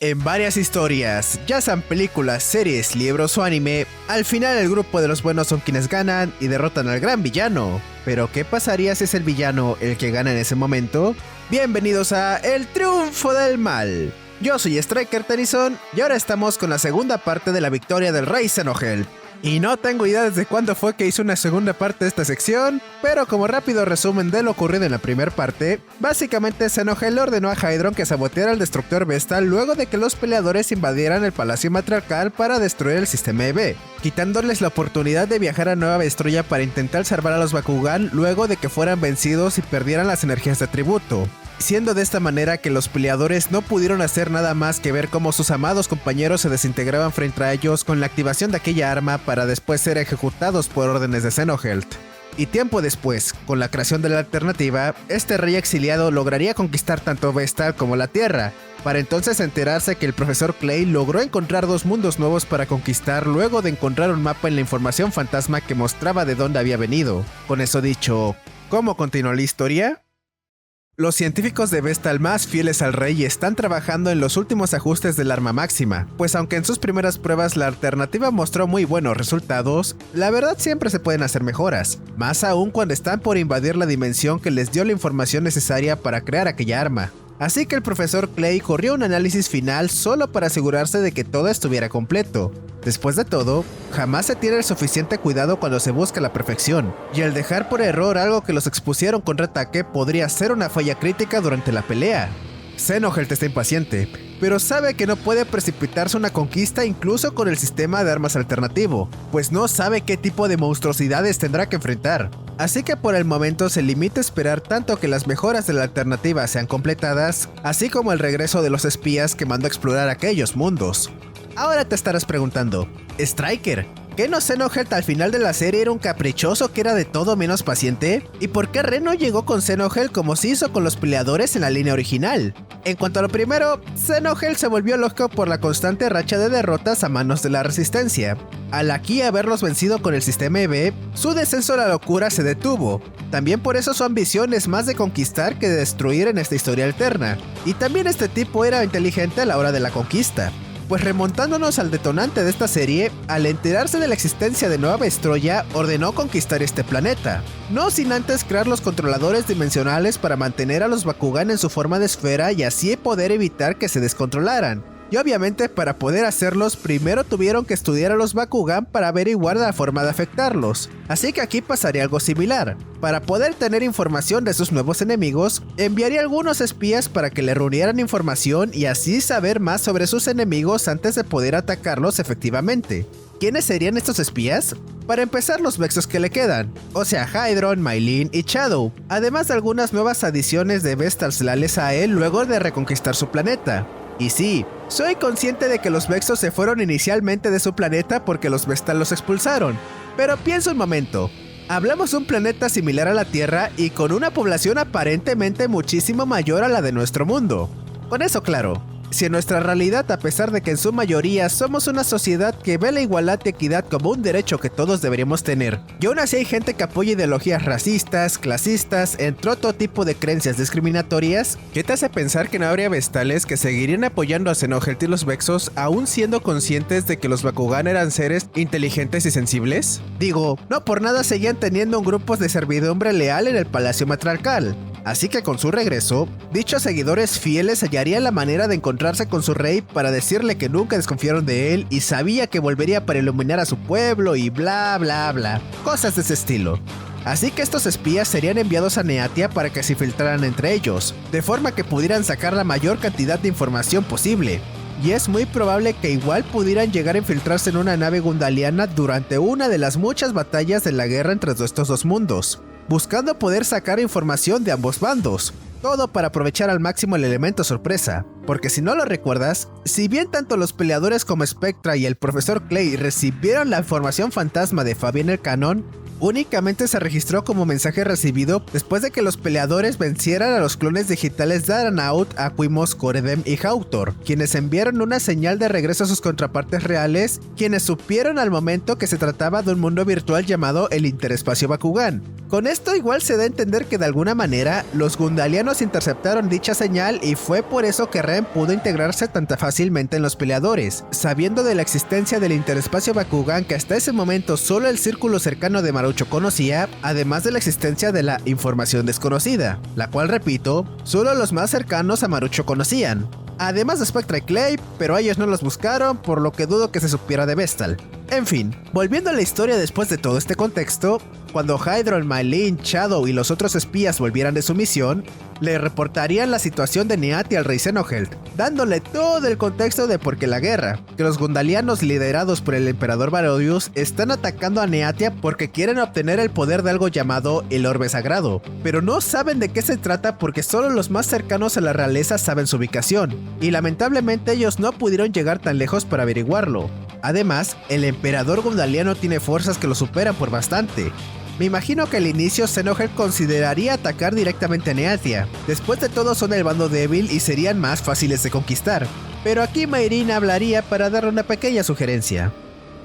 En varias historias, ya sean películas, series, libros o anime, al final el grupo de los buenos son quienes ganan y derrotan al gran villano. Pero ¿qué pasaría si es el villano el que gana en ese momento? Bienvenidos a El Triunfo del Mal. Yo soy Striker Tennyson y ahora estamos con la segunda parte de la victoria del Rey Xenohel. Y no tengo idea desde cuándo fue que hice una segunda parte de esta sección, pero como rápido resumen de lo ocurrido en la primera parte, básicamente Xenohel ordenó a Hydron que saboteara al destructor Vestal luego de que los peleadores invadieran el Palacio Matriarcal para destruir el sistema EV, quitándoles la oportunidad de viajar a Nueva Vestroya para intentar salvar a los Bakugan luego de que fueran vencidos y perdieran las energías de tributo. Siendo de esta manera que los peleadores no pudieron hacer nada más que ver cómo sus amados compañeros se desintegraban frente a ellos con la activación de aquella arma para después ser ejecutados por órdenes de Xenohel. Y tiempo después, con la creación de la alternativa, este rey exiliado lograría conquistar tanto Vestal como la Tierra, para entonces enterarse que el profesor Clay logró encontrar dos mundos nuevos para conquistar luego de encontrar un mapa en la información fantasma que mostraba de dónde había venido. Con eso dicho, ¿cómo continuó la historia? Los científicos de Vestal más fieles al rey están trabajando en los últimos ajustes del arma máxima, pues aunque en sus primeras pruebas la alternativa mostró muy buenos resultados, la verdad siempre se pueden hacer mejoras, más aún cuando están por invadir la dimensión que les dio la información necesaria para crear aquella arma. Así que el profesor Clay corrió un análisis final solo para asegurarse de que todo estuviera completo. Después de todo, jamás se tiene el suficiente cuidado cuando se busca la perfección, y el dejar por error algo que los expusieron contra ataque podría ser una falla crítica durante la pelea. Xenohel está impaciente, pero sabe que no puede precipitarse una conquista incluso con el sistema de armas alternativo, pues no sabe qué tipo de monstruosidades tendrá que enfrentar. Así que por el momento se limita a esperar tanto que las mejoras de la alternativa sean completadas, así como el regreso de los espías que mandó a explorar aquellos mundos. Ahora te estarás preguntando, Striker, ¿qué no Xenohel al final de la serie era un caprichoso que era de todo menos paciente? ¿Y por qué Ren no llegó con Xenohel como se hizo con los peleadores en la línea original? En cuanto a lo primero, Xenohel se volvió loco por la constante racha de derrotas a manos de la Resistencia. Al aquí haberlos vencido con el sistema EV, su descenso a la locura se detuvo. También por eso su ambición es más de conquistar que de destruir en esta historia alterna. Y también este tipo era inteligente a la hora de la conquista. Pues remontándonos al detonante de esta serie, al enterarse de la existencia de Nueva Vestroya, ordenó conquistar este planeta. No sin antes crear los controladores dimensionales para mantener a los Bakugan en su forma de esfera y así poder evitar que se descontrolaran. Y obviamente para poder hacerlos primero tuvieron que estudiar a los Bakugan para averiguar la forma de afectarlos. Así que aquí pasaría algo similar. Para poder tener información de sus nuevos enemigos, enviaría algunos espías para que le reunieran información y así saber más sobre sus enemigos antes de poder atacarlos efectivamente. ¿Quiénes serían estos espías? Para empezar, los Vexos que le quedan, o sea Hydron, Maylin y Shadow, además de algunas nuevas adiciones de Vestals leales a él luego de reconquistar su planeta. Y sí, soy consciente de que los Vexos se fueron inicialmente de su planeta porque los Vestal los expulsaron, pero piensa un momento. Hablamos de un planeta similar a la Tierra y con una población aparentemente muchísimo mayor a la de nuestro mundo. Con eso claro, si en nuestra realidad, a pesar de que en su mayoría somos una sociedad que ve la igualdad y equidad como un derecho que todos deberíamos tener, y aún así hay gente que apoya ideologías racistas, clasistas, entre otro tipo de creencias discriminatorias, ¿qué te hace pensar que no habría Vestales que seguirían apoyando a Xenohel y los Vexos aún siendo conscientes de que los Bakugan eran seres inteligentes y sensibles? Digo, no por nada seguían teniendo un grupo de servidumbre leal en el Palacio Matriarcal. Así que con su regreso, dichos seguidores fieles hallarían la manera de encontrarse con su rey para decirle que nunca desconfiaron de él y sabía que volvería para iluminar a su pueblo y bla bla bla, cosas de ese estilo. Así que estos espías serían enviados a Neatia para que se filtraran entre ellos, de forma que pudieran sacar la mayor cantidad de información posible. Y es muy probable que igual pudieran llegar a infiltrarse en una nave gundaliana durante una de las muchas batallas de la guerra entre estos dos mundos, buscando poder sacar información de ambos bandos, todo para aprovechar al máximo el elemento sorpresa, porque si no lo recuerdas, si bien tanto los peleadores como Spectra y el profesor Clay recibieron la información fantasma de Fabi en el canon, únicamente se registró como mensaje recibido después de que los peleadores vencieran a los clones digitales de Aranaut, Aquimos, Coredem y Hautor, quienes enviaron una señal de regreso a sus contrapartes reales, quienes supieron al momento que se trataba de un mundo virtual llamado el Interespacio Bakugan. Con esto igual se da a entender que de alguna manera los Gundalianos interceptaron dicha señal y fue por eso que Ren Zen pudo integrarse tan fácilmente en los peleadores, sabiendo de la existencia del interespacio Bakugan que hasta ese momento solo el círculo cercano de Marucho conocía, además de la existencia de la información desconocida, la cual, repito, solo los más cercanos a Marucho conocían. Además de Spectra y Clay, pero ellos no los buscaron, por lo que dudo que se supiera de Vestal. En fin, volviendo a la historia después de todo este contexto, cuando Hydron, Maylin, Shadow y los otros espías volvieran de su misión, le reportarían la situación de Neatia al rey Xenohelt, dándole todo el contexto de por qué la guerra, que los Gundalianos liderados por el emperador Barodius están atacando a Neatia porque quieren obtener el poder de algo llamado el Orbe Sagrado, pero no saben de qué se trata porque solo los más cercanos a la realeza saben su ubicación, y lamentablemente ellos no pudieron llegar tan lejos para averiguarlo. Además, el emperador Gundaliano tiene fuerzas que lo superan por bastante. Me imagino que al inicio Xenohelt consideraría atacar directamente a Neatia. Después de todo son el bando débil y serían más fáciles de conquistar. Pero aquí Mayrin hablaría para dar una pequeña sugerencia.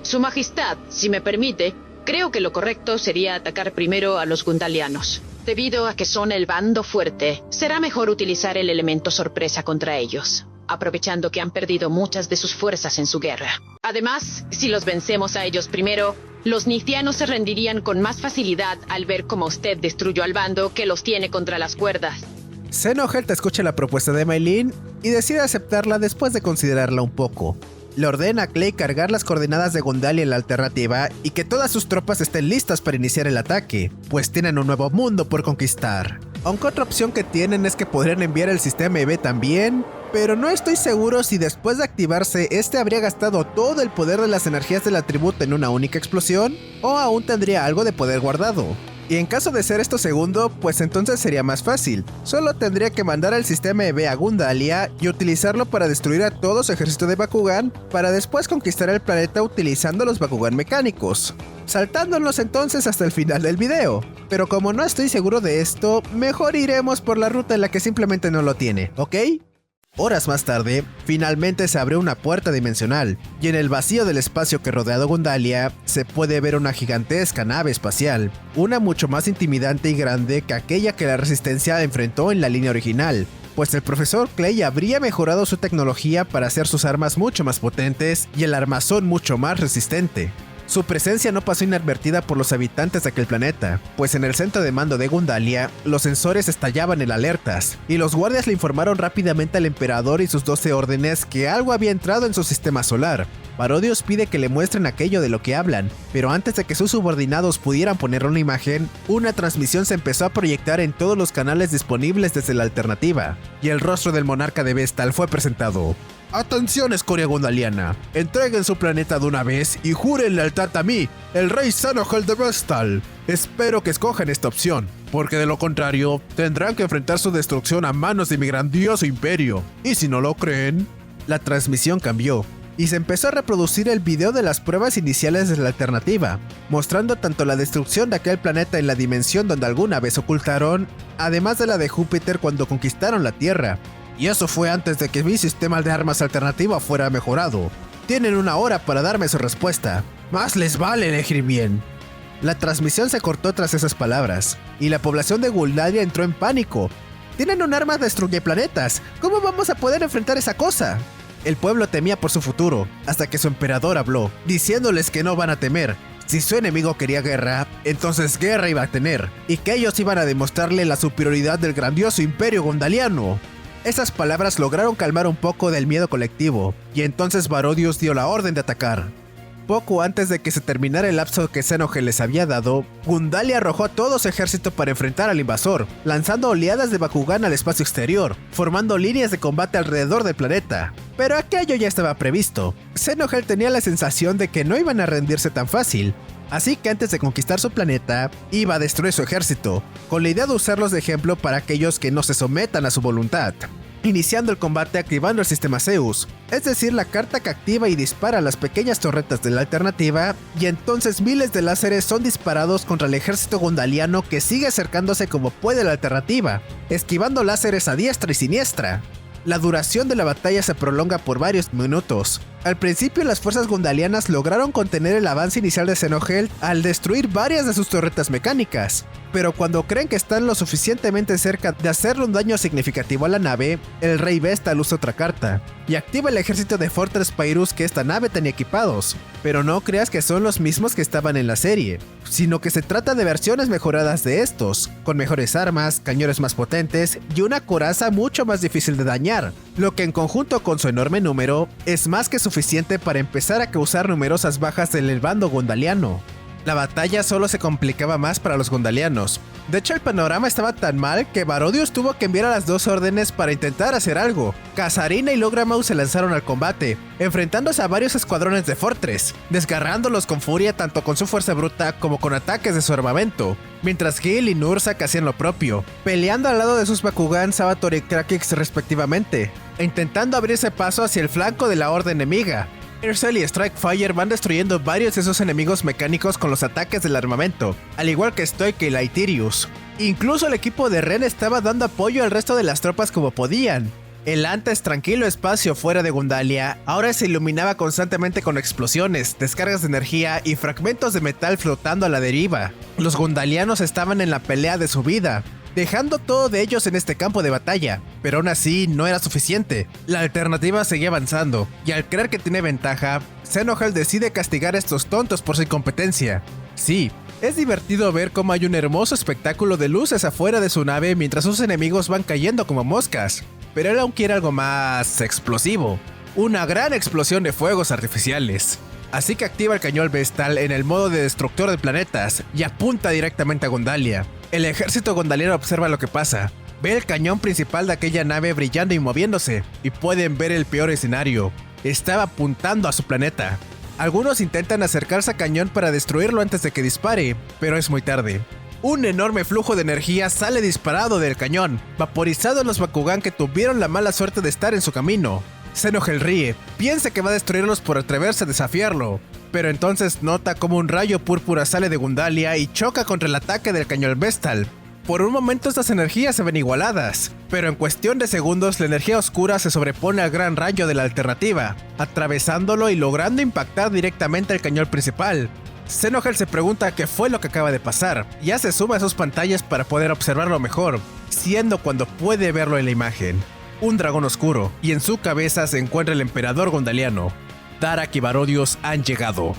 Su Majestad, si me permite, creo que lo correcto sería atacar primero a los Gundalianos. Debido a que son el bando fuerte, será mejor utilizar el elemento sorpresa contra ellos, aprovechando que han perdido muchas de sus fuerzas en su guerra. Además, si los vencemos a ellos primero, los Nithianos se rendirían con más facilidad al ver cómo usted destruyó al bando que los tiene contra las cuerdas. Xenohelt escucha la propuesta de Maylin y decide aceptarla después de considerarla un poco. Le ordena a Clay cargar las coordenadas de Gundalia en la alternativa y que todas sus tropas estén listas para iniciar el ataque, pues tienen un nuevo mundo por conquistar. Aunque otra opción que tienen es que podrían enviar el sistema EV también, pero no estoy seguro si después de activarse este habría gastado todo el poder de las energías del atributo en una única explosión, o aún tendría algo de poder guardado. Y en caso de ser esto segundo, pues entonces sería más fácil. Solo tendría que mandar el sistema EV a Gundalia y utilizarlo para destruir a todo su ejército de Bakugan, para después conquistar el planeta utilizando los Bakugan mecánicos, saltándolos entonces hasta el final del video. Pero como no estoy seguro de esto, mejor iremos por la ruta en la que simplemente no lo tiene, ¿ok? Horas más tarde, finalmente se abrió una puerta dimensional, y en el vacío del espacio que rodea a Gundalia, se puede ver una gigantesca nave espacial, una mucho más intimidante y grande que aquella que la Resistencia enfrentó en la línea original, pues el profesor Clay habría mejorado su tecnología para hacer sus armas mucho más potentes y el armazón mucho más resistente. Su presencia no pasó inadvertida por los habitantes de aquel planeta, pues en el centro de mando de Gundalia, los sensores estallaban en alertas, y los guardias le informaron rápidamente al emperador y sus 12 órdenes que algo había entrado en su sistema solar. Barodius pide que le muestren aquello de lo que hablan, pero antes de que sus subordinados pudieran poner una imagen, una transmisión se empezó a proyectar en todos los canales disponibles desde la alternativa, y el rostro del monarca de Vestal fue presentado. Atención, escoria gundaliana, entreguen su planeta de una vez y juren lealtad a mí, el rey Xenohelt de Vestal. Espero que escojan esta opción, porque de lo contrario, tendrán que enfrentar su destrucción a manos de mi grandioso imperio. Y si no lo creen... La transmisión cambió, y se empezó a reproducir el video de las pruebas iniciales de la alternativa, mostrando tanto la destrucción de aquel planeta en la dimensión donde alguna vez ocultaron, además de la de Júpiter cuando conquistaron la Tierra. Y eso fue antes de que mi sistema de armas alternativa fuera mejorado. Tienen una hora para darme su respuesta. Más les vale elegir bien. La transmisión se cortó tras esas palabras, y la población de Gundalia entró en pánico. Tienen un arma destruye planetas. ¿Cómo vamos a poder enfrentar esa cosa? El pueblo temía por su futuro, hasta que su emperador habló, diciéndoles que no van a temer. Si su enemigo quería guerra, entonces guerra iba a tener, y que ellos iban a demostrarle la superioridad del grandioso imperio gundaliano. Esas palabras lograron calmar un poco del miedo colectivo, y entonces Barodius dio la orden de atacar. Poco antes de que se terminara el lapso que Xenohelt les había dado, Gundalia arrojó a todo su ejército para enfrentar al invasor, lanzando oleadas de Bakugan al espacio exterior, formando líneas de combate alrededor del planeta. Pero aquello ya estaba previsto. Xenohelt tenía la sensación de que no iban a rendirse tan fácil, así que antes de conquistar su planeta, iba a destruir su ejército, con la idea de usarlos de ejemplo para aquellos que no se sometan a su voluntad. Iniciando el combate activando el sistema Zeus, es decir, la carta que activa y dispara las pequeñas torretas de la alternativa, y entonces miles de láseres son disparados contra el ejército gundaliano que sigue acercándose como puede a la alternativa, esquivando láseres a diestra y siniestra. La duración de la batalla se prolonga por varios minutos, Al principio las fuerzas gundalianas lograron contener el avance inicial de Xenohel al destruir varias de sus torretas mecánicas, pero cuando creen que están lo suficientemente cerca de hacerle un daño significativo a la nave, el Rey Vestal usa otra carta y activa el ejército de Fortress Pyrus que esta nave tenía equipados, pero no creas que son los mismos que estaban en la serie, sino que se trata de versiones mejoradas de estos, con mejores armas, cañones más potentes y una coraza mucho más difícil de dañar, lo que en conjunto con su enorme número es más que suficiente para empezar a causar numerosas bajas del bando gundaliano. La batalla solo se complicaba más para los gundalianos. De hecho, el panorama estaba tan mal que Barodius tuvo que enviar a las dos órdenes para intentar hacer algo. Kazarina y Logramau se lanzaron al combate, enfrentándose a varios escuadrones de Fortress, desgarrándolos con furia tanto con su fuerza bruta como con ataques de su armamento, mientras Gil y Nursak hacían lo propio, peleando al lado de sus Bakugan, Sabator y Krakix respectivamente, e intentando abrirse paso hacia el flanco de la orden enemiga. Aircell y Strikefire van destruyendo varios de esos enemigos mecánicos con los ataques del armamento, al igual que Stoike y Laetirius. Incluso el equipo de Ren estaba dando apoyo al resto de las tropas como podían. El antes tranquilo espacio fuera de Gundalia ahora se iluminaba constantemente con explosiones, descargas de energía y fragmentos de metal flotando a la deriva. Los gundalianos estaban en la pelea de su vida, dejando todo de ellos en este campo de batalla, pero aún así no era suficiente. La alternativa seguía avanzando, y al creer que tiene ventaja, Xenohel decide castigar a estos tontos por su incompetencia. Sí, es divertido ver cómo hay un hermoso espectáculo de luces afuera de su nave mientras sus enemigos van cayendo como moscas, pero él aún quiere algo más explosivo, una gran explosión de fuegos artificiales. Así que activa el cañón Vestal en el modo de destructor de planetas y apunta directamente a Gundalia. El ejército gundaliano observa lo que pasa, ve el cañón principal de aquella nave brillando y moviéndose, y pueden ver el peor escenario. Estaba apuntando a su planeta. Algunos intentan acercarse al cañón para destruirlo antes de que dispare, pero es muy tarde. Un enorme flujo de energía sale disparado del cañón, vaporizando a los Bakugan que tuvieron la mala suerte de estar en su camino. Xenohel ríe, piensa que va a destruirlos por atreverse a desafiarlo, pero entonces nota como un rayo púrpura sale de Gundalia y choca contra el ataque del cañón Vestal. Por un momento estas energías se ven igualadas, pero en cuestión de segundos la energía oscura se sobrepone al gran rayo de la alternativa, atravesándolo y logrando impactar directamente al cañón principal. Xenohel se pregunta qué fue lo que acaba de pasar, y hace zoom a sus pantallas para poder observarlo mejor, siendo cuando puede verlo en la imagen. Un dragón oscuro, y en su cabeza se encuentra el emperador gundaliano. Darak y Barodius han llegado.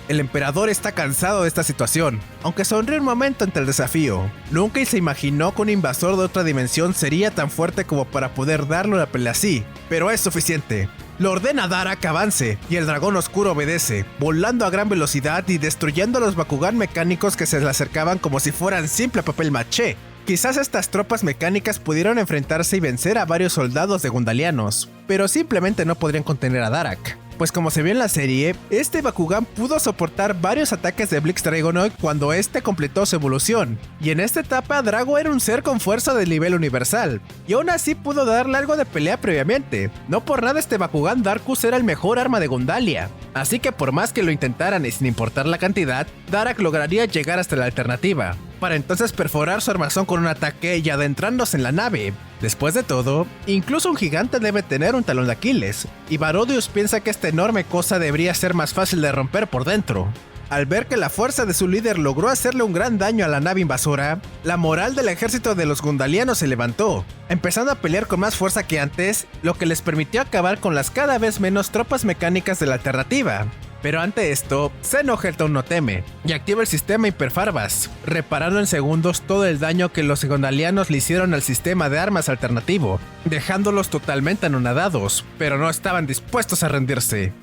El emperador está cansado de esta situación, aunque sonríe un momento ante el desafío. Nunca se imaginó que un invasor de otra dimensión sería tan fuerte como para poder darle una pelea así, pero es suficiente. Lo ordena a Darak que avance, y el dragón oscuro obedece, volando a gran velocidad y destruyendo a los Bakugan mecánicos que se le acercaban como si fueran simple papel maché. Quizás estas tropas mecánicas pudieron enfrentarse y vencer a varios soldados de gundalianos, pero simplemente no podrían contener a Darak. Pues como se vio en la serie, este Bakugan pudo soportar varios ataques de Blix Dragonoid cuando este completó su evolución, y en esta etapa Drago era un ser con fuerza de nivel universal, y aún así pudo darle algo de pelea previamente. No por nada este Bakugan Darkus era el mejor arma de Gundalia, así que por más que lo intentaran y sin importar la cantidad, Darak lograría llegar hasta la alternativa, para entonces perforar su armazón con un ataque y adentrándose en la nave. Después de todo, incluso un gigante debe tener un talón de Aquiles, y Barodius piensa que esta enorme cosa debería ser más fácil de romper por dentro. Al ver que la fuerza de su líder logró hacerle un gran daño a la nave invasora, la moral del ejército de los gundalianos se levantó, empezando a pelear con más fuerza que antes, lo que les permitió acabar con las cada vez menos tropas mecánicas de la alternativa. Pero ante esto, Xenohel no teme, y activa el sistema Hiperfarbas, reparando en segundos todo el daño que los gundalianos le hicieron al sistema de armas alternativo, dejándolos totalmente anonadados, pero no estaban dispuestos a rendirse.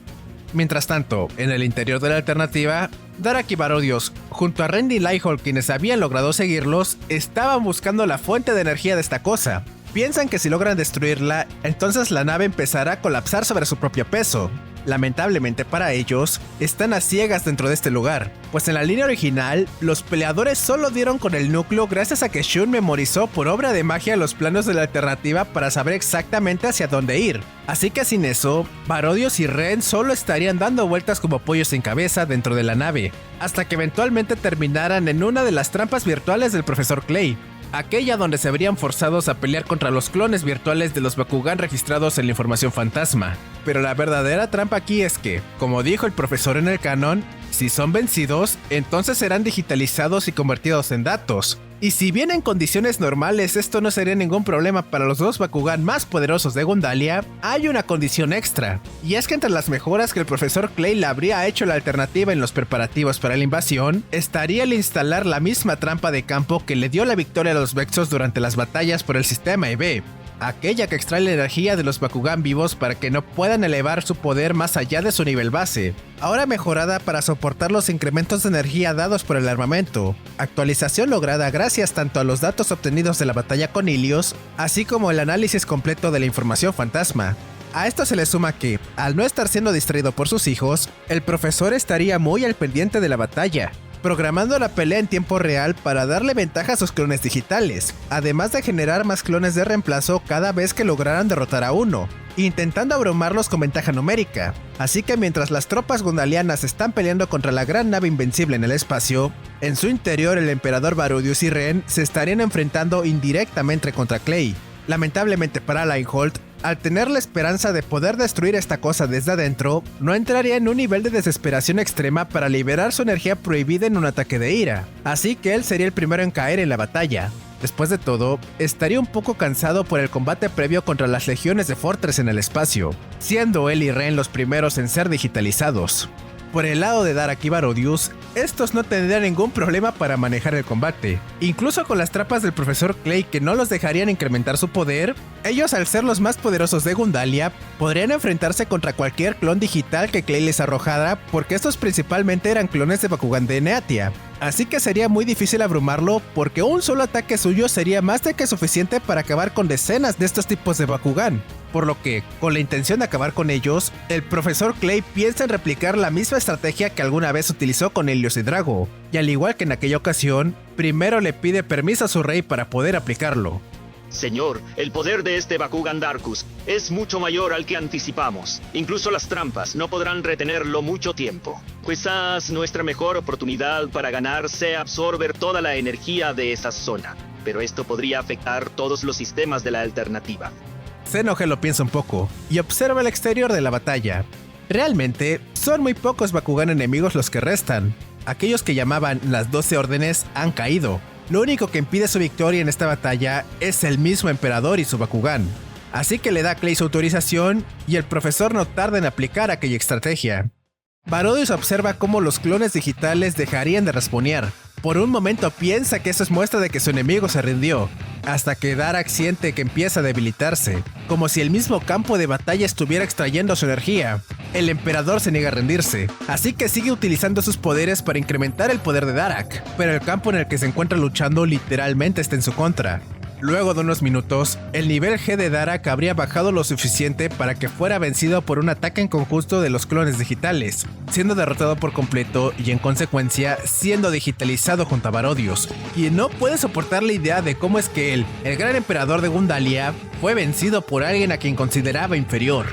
Mientras tanto, en el interior de la alternativa, Darak y Barodius, junto a Randy y Lighthold, quienes habían logrado seguirlos, estaban buscando la fuente de energía de esta cosa. Piensan que si logran destruirla, entonces la nave empezará a colapsar sobre su propio peso. Lamentablemente para ellos, están a ciegas dentro de este lugar, pues en la línea original, los peleadores solo dieron con el núcleo gracias a que Shun memorizó por obra de magia los planos de la alternativa para saber exactamente hacia dónde ir. Así que sin eso, Barodius y Ren solo estarían dando vueltas como pollos sin cabeza dentro de la nave, hasta que eventualmente terminaran en una de las trampas virtuales del profesor Clay. aquella donde se verían forzados a pelear contra los clones virtuales de los Bakugan registrados en la información fantasma. Pero la verdadera trampa aquí es que, como dijo el profesor en el canon, si son vencidos, entonces serán digitalizados y convertidos en datos. Y si bien en condiciones normales esto no sería ningún problema para los dos Bakugan más poderosos de Gundalia, hay una condición extra. Y es que entre las mejoras que el profesor Clay le habría hecho la alternativa en los preparativos para la invasión, estaría el instalar la misma trampa de campo que le dio la victoria a los Vexos durante las batallas por el sistema EV. Aquella que extrae la energía de los Bakugan vivos para que no puedan elevar su poder más allá de su nivel base, ahora mejorada para soportar los incrementos de energía dados por el armamento, actualización lograda gracias tanto a los datos obtenidos de la batalla con Ilios, así como el análisis completo de la información fantasma. A esto se le suma que, al no estar siendo distraído por sus hijos, el profesor estaría muy al pendiente de la batalla, programando la pelea en tiempo real para darle ventaja a sus clones digitales, además de generar más clones de reemplazo cada vez que lograran derrotar a uno, intentando abrumarlos con ventaja numérica. Así que mientras las tropas gundalianas están peleando contra la gran nave invencible en el espacio, en su interior el emperador Barodius y Ren se estarían enfrentando indirectamente contra Clay. Lamentablemente para Lionheart, al tener la esperanza de poder destruir esta cosa desde adentro, no entraría en un nivel de desesperación extrema para liberar su energía prohibida en un ataque de ira, así que él sería el primero en caer en la batalla. Después de todo, estaría un poco cansado por el combate previo contra las legiones de Fortress en el espacio, siendo él y Ren los primeros en ser digitalizados. Por el lado de Darak y Barodius, estos no tendrían ningún problema para manejar el combate. Incluso con las trampas del profesor Clay que no los dejarían incrementar su poder, ellos al ser los más poderosos de Gundalia, podrían enfrentarse contra cualquier clon digital que Clay les arrojara porque estos principalmente eran clones de Bakugan de Eneatia. Así que sería muy difícil abrumarlo porque un solo ataque suyo sería más de que suficiente para acabar con decenas de estos tipos de Bakugan. Por lo que, con la intención de acabar con ellos, el profesor Clay piensa en replicar la misma estrategia que alguna vez utilizó con Helios y Drago, y al igual que en aquella ocasión, primero le pide permiso a su rey para poder aplicarlo. Señor, el poder de este Bakugan Darkus es mucho mayor al que anticipamos. Incluso las trampas no podrán retenerlo mucho tiempo. Quizás nuestra mejor oportunidad para ganar sea absorber toda la energía de esa zona, pero esto podría afectar todos los sistemas de la alternativa. Zenoge lo piensa un poco y observa el exterior de la batalla. Realmente, son muy pocos Bakugan enemigos los que restan. Aquellos que llamaban las 12 órdenes han caído. Lo único que impide su victoria en esta batalla es el mismo emperador y su Bakugan. Así que le da a Clay su autorización y el profesor no tarda en aplicar aquella estrategia. Barodius observa cómo los clones digitales dejarían de respawnear. Por un momento piensa que eso es muestra de que su enemigo se rindió, hasta que Darak siente que empieza a debilitarse, como si el mismo campo de batalla estuviera extrayendo su energía. El emperador se niega a rendirse, así que sigue utilizando sus poderes para incrementar el poder de Darak, pero el campo en el que se encuentra luchando literalmente está en su contra. Luego de unos minutos, el nivel G de Darak habría bajado lo suficiente para que fuera vencido por un ataque en conjunto de los clones digitales, siendo derrotado por completo y en consecuencia siendo digitalizado junto a Barodius, quien no puede soportar la idea de cómo es que él, el gran emperador de Gundalia, fue vencido por alguien a quien consideraba inferior.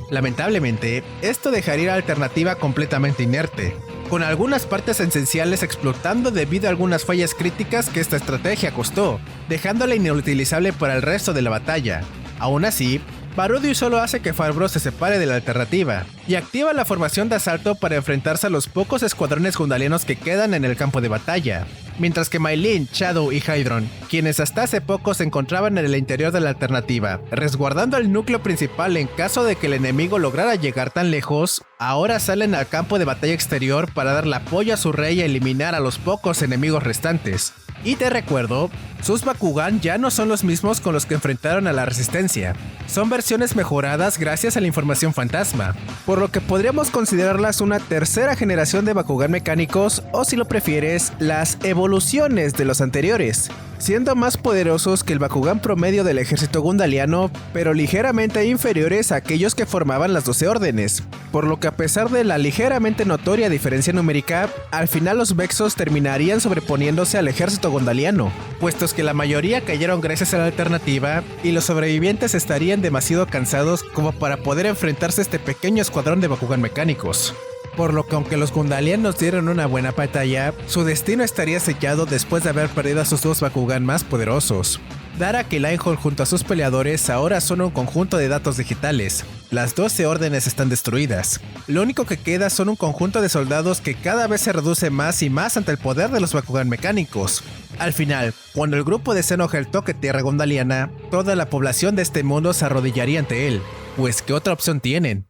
Lamentablemente, esto dejaría la alternativa completamente inerte, con algunas partes esenciales explotando debido a algunas fallas críticas que esta estrategia costó, dejándola inutilizable para el resto de la batalla. Aún así, Barodius solo hace que Farbro se separe de la alternativa, y activa la formación de asalto para enfrentarse a los pocos escuadrones gundalianos que quedan en el campo de batalla, mientras que Maylin, Shadow y Hydron, quienes hasta hace poco se encontraban en el interior de la alternativa, resguardando el núcleo principal en caso de que el enemigo lograra llegar tan lejos, ahora salen al campo de batalla exterior para darle apoyo a su rey y eliminar a los pocos enemigos restantes. Y te recuerdo, sus Bakugan ya no son los mismos con los que enfrentaron a la Resistencia. Son versiones mejoradas gracias a la información fantasma, por lo que podríamos considerarlas una tercera generación de Bakugan mecánicos o, si lo prefieres, las evoluciones de los anteriores, siendo más poderosos que el Bakugan promedio del ejército gundaliano, pero ligeramente inferiores a aquellos que formaban las 12 órdenes, por lo que a pesar de la ligeramente notoria diferencia numérica, al final los Vexos terminarían sobreponiéndose al ejército gundaliano, puestos que la mayoría cayeron gracias a la alternativa y los sobrevivientes estarían demasiado cansados como para poder enfrentarse a este pequeño escuadrón de Bakugan mecánicos. por lo que aunque los Gundalianos dieron una buena batalla, su destino estaría sellado después de haber perdido a sus dos Bakugan más poderosos. Darak y Lionheart junto a sus peleadores ahora son un conjunto de datos digitales. Las 12 órdenes están destruidas. Lo único que queda son un conjunto de soldados que cada vez se reduce más y más ante el poder de los Bakugan mecánicos. Al final, cuando el grupo de Xenohel toque tierra gundaliana, toda la población de este mundo se arrodillaría ante él. Pues ¿qué otra opción tienen?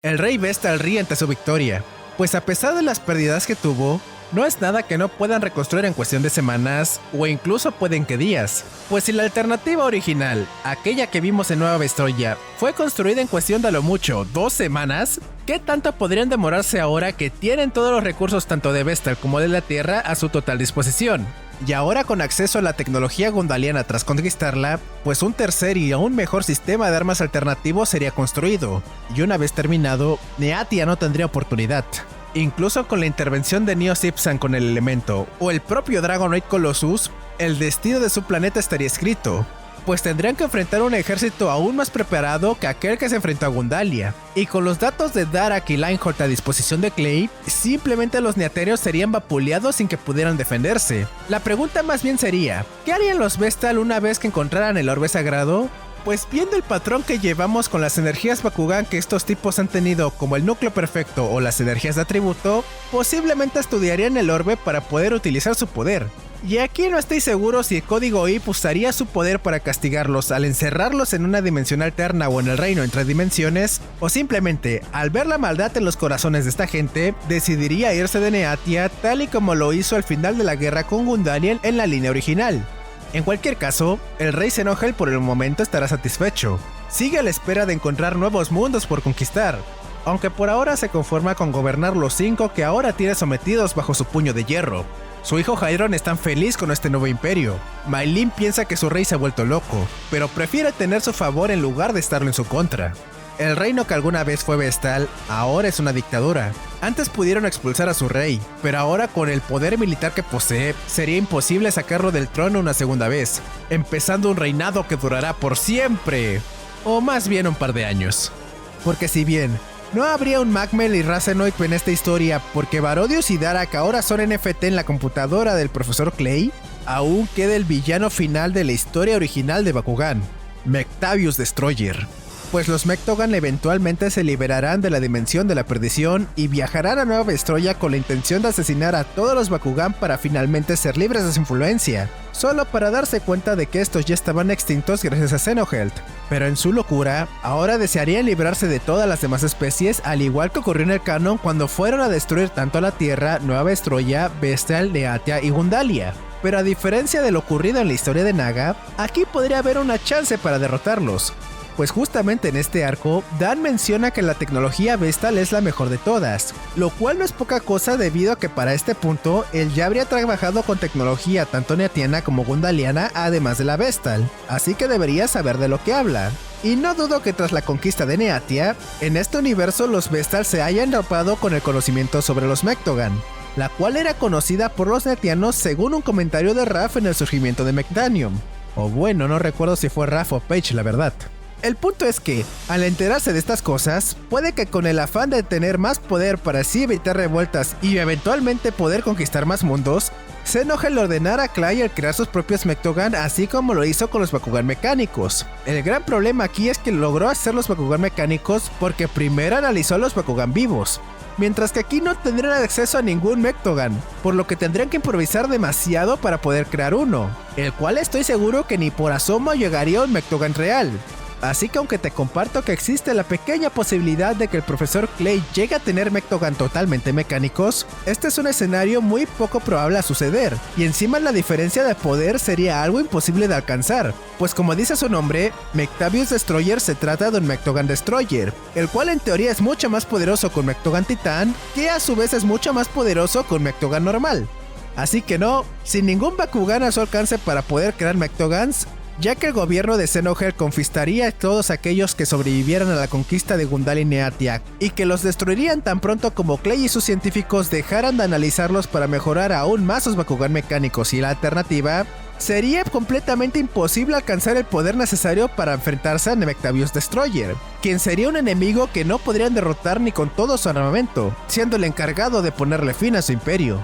El rey Vestal ríe ante su victoria, pues a pesar de las pérdidas que tuvo, no es nada que no puedan reconstruir en cuestión de semanas o incluso pueden que días, pues si la alternativa original, aquella que vimos en Nueva Vestroya, fue construida en cuestión de a lo mucho 2 semanas, ¿qué tanto podrían demorarse ahora que tienen todos los recursos tanto de Vestal como de la Tierra a su total disposición? Y ahora con acceso a la tecnología gundaliana tras conquistarla, pues un tercer y aún mejor sistema de armas alternativo sería construido, y una vez terminado, Neatia no tendría oportunidad. Incluso con la intervención de Neo Sipsan con el elemento, o el propio Dragonoid Colossus, el destino de su planeta estaría escrito, pues tendrían que enfrentar un ejército aún más preparado que aquel que se enfrentó a Gundalia. Y con los datos de Darak y Lionheart a disposición de Clay, simplemente los neaterios serían vapuleados sin que pudieran defenderse. La pregunta más bien sería, ¿qué harían los Vestal una vez que encontraran el orbe sagrado? Pues viendo el patrón que llevamos con las energías Bakugan que estos tipos han tenido como el núcleo perfecto o las energías de atributo, posiblemente estudiarían el orbe para poder utilizar su poder. Y aquí no estoy seguro si el código IP usaría su poder para castigarlos al encerrarlos en una dimensión alterna o en el reino en 3 dimensiones, o simplemente, al ver la maldad en los corazones de esta gente, decidiría irse de Neatia tal y como lo hizo al final de la guerra con Gundalian en la línea original. En cualquier caso, el rey Xenohel por el momento estará satisfecho. Sigue a la espera de encontrar nuevos mundos por conquistar, aunque por ahora se conforma con gobernar los 5 que ahora tiene sometidos bajo su puño de hierro. Su hijo Hydron está feliz con este nuevo imperio. My Lin piensa que su rey se ha vuelto loco, pero prefiere tener su favor en lugar de estarlo en su contra. El reino que alguna vez fue Vestal, ahora es una dictadura. Antes pudieron expulsar a su rey, pero ahora con el poder militar que posee, sería imposible sacarlo del trono una segunda vez, empezando un reinado que durará por siempre, o más bien un par de años. Porque si bien no habría un Magmel y Razenoid en esta historia porque Barodius y Darak ahora son NFT en la computadora del profesor Clay, aún queda el villano final de la historia original de Bakugan, Mectavius Destroyer. Pues los Mektogan eventualmente se liberarán de la dimensión de la perdición y viajarán a Nueva Vestroya con la intención de asesinar a todos los Bakugan para finalmente ser libres de su influencia, solo para darse cuenta de que estos ya estaban extintos gracias a Xenohel. Pero en su locura, ahora desearían librarse de todas las demás especies, al igual que ocurrió en el canon cuando fueron a destruir tanto la Tierra, Nueva Vestroya, Vestal, Neatia y Gundalia. Pero a diferencia de lo ocurrido en la historia de Naga, aquí podría haber una chance para derrotarlos. Pues justamente en este arco, Dan menciona que la tecnología Vestal es la mejor de todas, lo cual no es poca cosa debido a que para este punto, él ya habría trabajado con tecnología tanto neatiana como gundaliana además de la Vestal, así que debería saber de lo que habla. Y no dudo que tras la conquista de Neatia, en este universo los Vestal se hayan dopado con el conocimiento sobre los Mektogan, la cual era conocida por los neatianos según un comentario de Raph en el surgimiento de Mecdanium. O bueno, no recuerdo si fue Raph o Page la verdad. El punto es que, al enterarse de estas cosas, puede que con el afán de tener más poder para así evitar revueltas y eventualmente poder conquistar más mundos, Xenohel ordenara a Clay el crear sus propios Mektogan así como lo hizo con los Bakugan mecánicos. El gran problema aquí es que logró hacer los Bakugan mecánicos porque primero analizó los Bakugan vivos, mientras que aquí no tendrían acceso a ningún Mektogan, por lo que tendrían que improvisar demasiado para poder crear uno, el cual estoy seguro que ni por asomo llegaría a un Mektogan real. Así que aunque te comparto que existe la pequeña posibilidad de que el profesor Clay llegue a tener Mektogan totalmente mecánicos, este es un escenario muy poco probable a suceder, y encima la diferencia de poder sería algo imposible de alcanzar, pues como dice su nombre, Mectavius Destroyer se trata de un Mektogan Destroyer, el cual en teoría es mucho más poderoso con Mektogan Titán, que a su vez es mucho más poderoso con Mektogan normal. Así que no, sin ningún Bakugan a su alcance para poder crear Mektogans, ya que el gobierno de Xenohel confiscaría a todos aquellos que sobrevivieran a la conquista de Gundalia y Neatia, y que los destruirían tan pronto como Clay y sus científicos dejaran de analizarlos para mejorar aún más sus Bakugan mecánicos, y la alternativa sería completamente imposible alcanzar el poder necesario para enfrentarse a Nectavius Destroyer, quien sería un enemigo que no podrían derrotar ni con todo su armamento, siendo el encargado de ponerle fin a su imperio.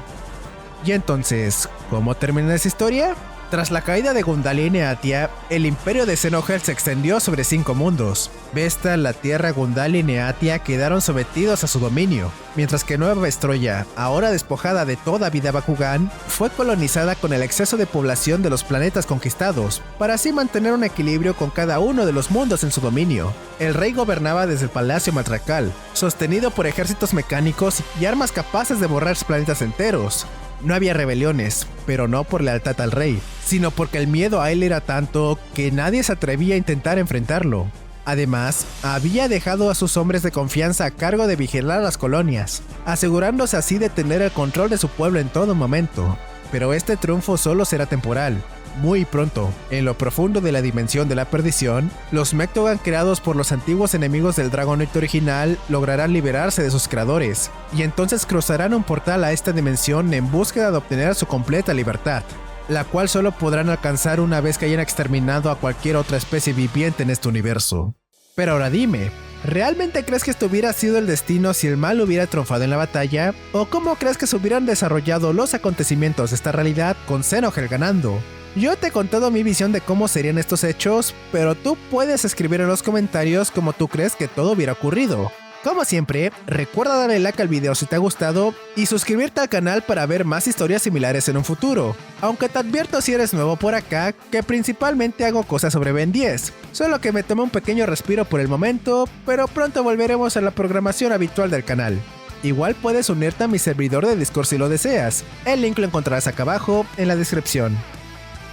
Y entonces, ¿cómo termina esa historia? Tras la caída de Gundalia y Neatia, el imperio de Xenohel se extendió sobre 5 mundos. Vesta, la Tierra, Gundalia y Neatia quedaron sometidos a su dominio, mientras que Nueva Vestroya, ahora despojada de toda vida Bakugan, fue colonizada con el exceso de población de los planetas conquistados, para así mantener un equilibrio con cada uno de los mundos en su dominio. El rey gobernaba desde el Palacio Matriarcal, sostenido por ejércitos mecánicos y armas capaces de borrar planetas enteros. No había rebeliones, pero no por lealtad al rey, sino porque el miedo a él era tanto que nadie se atrevía a intentar enfrentarlo. Además, había dejado a sus hombres de confianza a cargo de vigilar las colonias, asegurándose así de tener el control de su pueblo en todo momento. Pero este triunfo solo será temporal. Muy pronto, en lo profundo de la dimensión de la perdición, los Mektogan creados por los antiguos enemigos del Dragonite original lograrán liberarse de sus creadores, y entonces cruzarán un portal a esta dimensión en búsqueda de obtener su completa libertad, la cual solo podrán alcanzar una vez que hayan exterminado a cualquier otra especie viviente en este universo. Pero ahora dime, ¿realmente crees que esto hubiera sido el destino si el mal hubiera triunfado en la batalla? ¿O cómo crees que se hubieran desarrollado los acontecimientos de esta realidad con Xenohel ganando? Yo te he contado mi visión de cómo serían estos hechos, pero tú puedes escribir en los comentarios cómo tú crees que todo hubiera ocurrido. Como siempre, recuerda darle like al video si te ha gustado y suscribirte al canal para ver más historias similares en un futuro. Aunque te advierto si eres nuevo por acá, que principalmente hago cosas sobre Ben 10, solo que me tomé un pequeño respiro por el momento, pero pronto volveremos a la programación habitual del canal. Igual puedes unirte a mi servidor de Discord si lo deseas, el link lo encontrarás acá abajo en la descripción.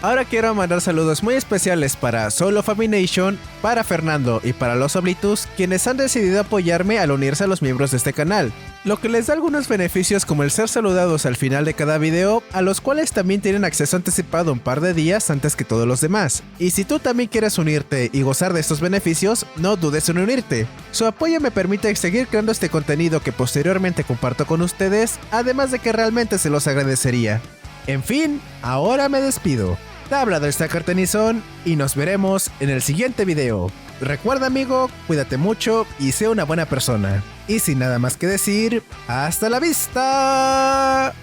Ahora quiero mandar saludos muy especiales para Solo Famination, para Fernando y para los Oblitus, quienes han decidido apoyarme al unirse a los miembros de este canal, lo que les da algunos beneficios como el ser saludados al final de cada video, a los cuales también tienen acceso anticipado un par de días antes que todos los demás. Y si tú también quieres unirte y gozar de estos beneficios, no dudes en unirte. Su apoyo me permite seguir creando este contenido que posteriormente comparto con ustedes, además de que realmente se los agradecería. En fin, ahora me despido. Te habla del Stacker Tennyson y nos veremos en el siguiente video. Recuerda, amigo, cuídate mucho y sé una buena persona. Y sin nada más que decir, ¡hasta la vista!